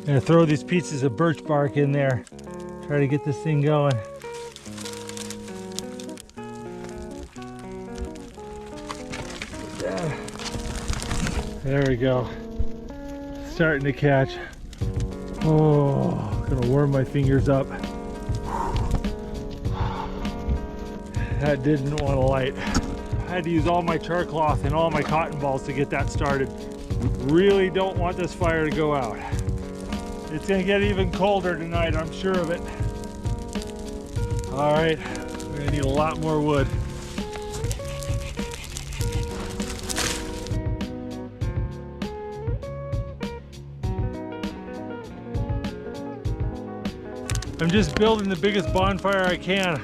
Gonna throw these pieces of birch bark in there. Try to get this thing going. There we go. Starting to catch. Oh, gonna warm my fingers up. That didn't want to light. I had to use all my char cloth and all my cotton balls to get that started. Really don't want this fire to go out. It's gonna get even colder tonight, I'm sure of it. All right, we're gonna need a lot more wood. I'm just building the biggest bonfire I can.